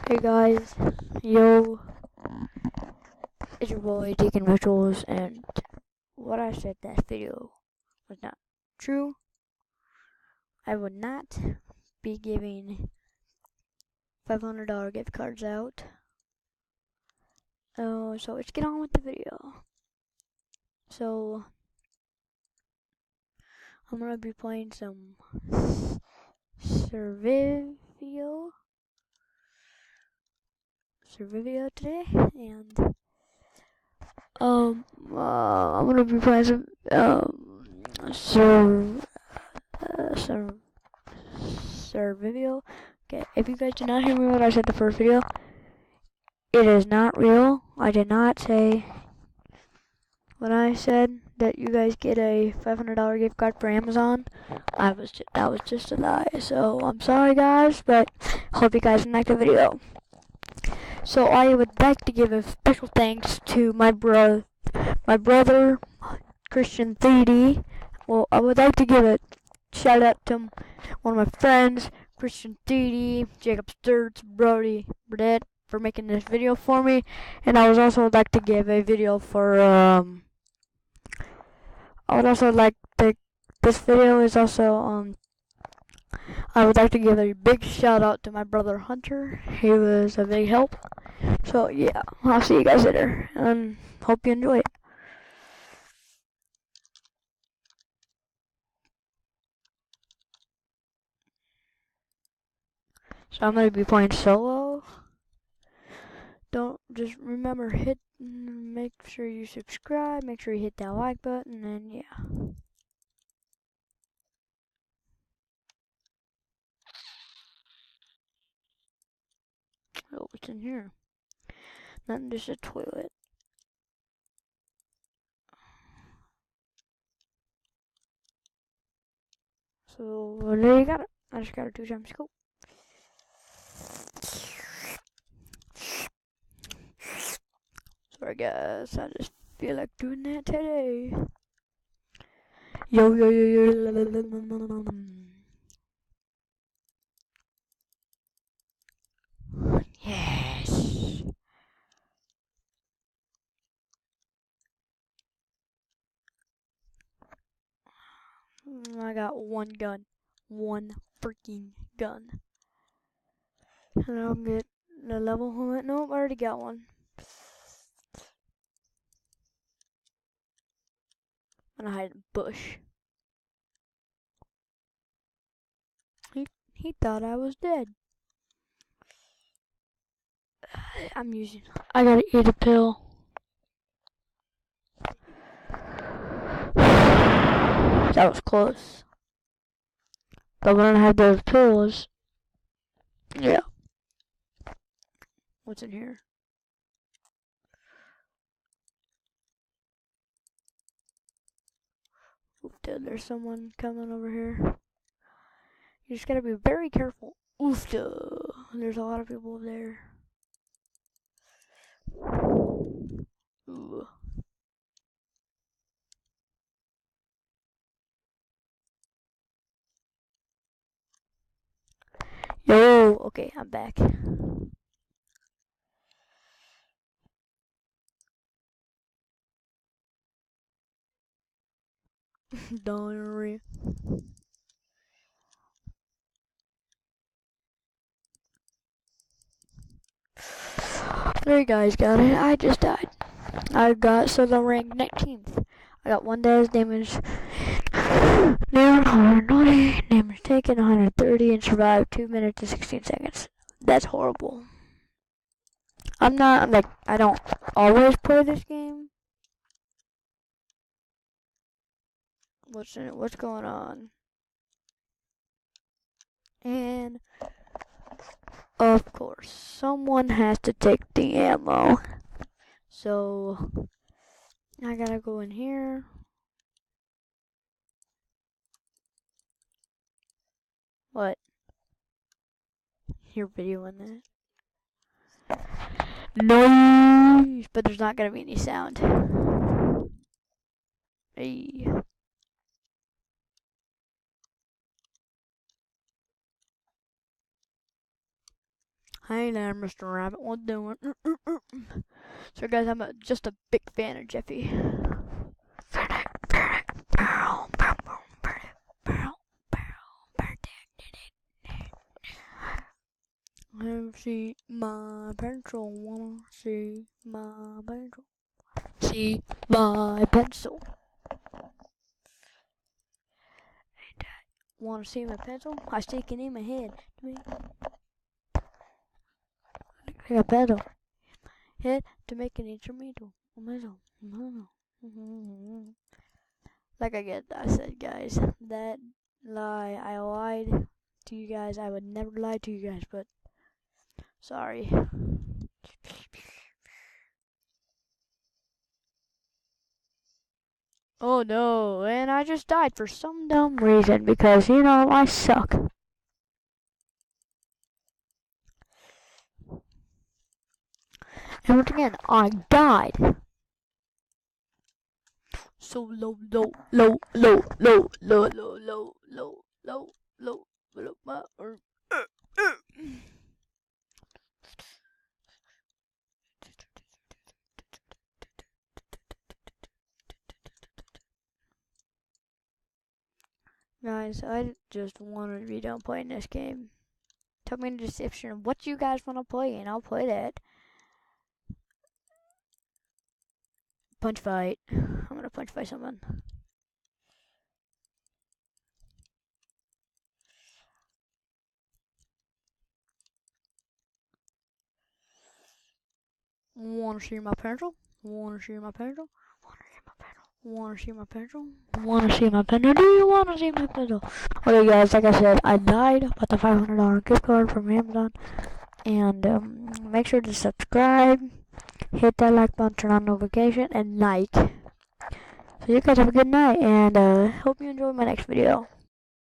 Hey guys, yo, it's your boy Deacon Rituals, and what I said that video was not true. I would not be giving $500 gift cards out. Oh, so let's get on with the video. So I'm gonna be playing some Survivia today, and I'm gonna be playing some Survivia. Okay, if you guys did not hear me what I said the first video, it is not real. I did not say when I said that you guys get a $500 gift card for Amazon. That was just a lie. So I'm sorry guys, but hope you guys liked the video. So I would like to give a special thanks to my brother Christian 3D. Well, I would like to give a shout out to one of my friends, Christian 3D, Jacob Sturz, Brody Burdett, for making this video for me. And I would also like to give a video for I would also like to this video is also I would like to give a big shout out to my brother Hunter. He was a big help. So yeah, I'll see you guys later, and hope you enjoy it. So I'm gonna be playing solo. Don't just remember make sure you subscribe, make sure you hit that like button, and yeah. Oh, what's in here? Nothing, just a toilet. So there you got it. I just got a 2-time scope. Sorry guys, I just feel like doing that today. Yo yo yo yo. Yes. I got one gun. One freaking gun. And I'll get the level helmet. Nope, I already got one. I'm gonna hide in a bush. He thought I was dead. I gotta eat a pill. That was close. But when I had those pills, yeah. What's in here? Oof, dude, there's someone coming over here. You just gotta be very careful. Oof, duh. There's a lot of people over there. Ooh. Yo, okay, I'm back. Diarrhea. There you guys got it. I just died. I got solo rank 19th. I got one day's damage. Near 120, damage taken 130, and survived 2 minutes and 16 seconds. That's horrible. I don't always play this game. What's in it? What's going on? And of course, someone has to take the ammo. So I gotta go in here. What? You're videoing that? Noise! But there's not gonna be any sound. Hey. Hey there, Mr. Rabbit, what doing? So guys, I'm just a big fan of Jeffy. See my pencil, wanna see my pencil. See my pencil. Wanna see my pencil? I stick it in my head. Like a pencil. Head to make an instrumental. Like I said, guys, that lie, I lied to you guys. I would never lie to you guys, but sorry. Oh no, and I just died for some dumb reason because, you know, I suck. And once again, I died. So low, low, low, low, low, low, low, low, low, low, low, low, my arm. Guys, I just wanted to be done playing this game. Tell me in the description of what you guys want to play, and I'll play that. Punch fight. I'm gonna punch fight someone. Wanna see my pencil? Wanna see my pencil? Wanna see my pencil? Wanna see my pencil? Do you wanna see my pencil? Okay, guys, like I said, I died about the $500 gift card from Amazon. And make sure to subscribe, hit that like button, turn on notification, and like. So you guys have a good night, and hope you enjoy my next video.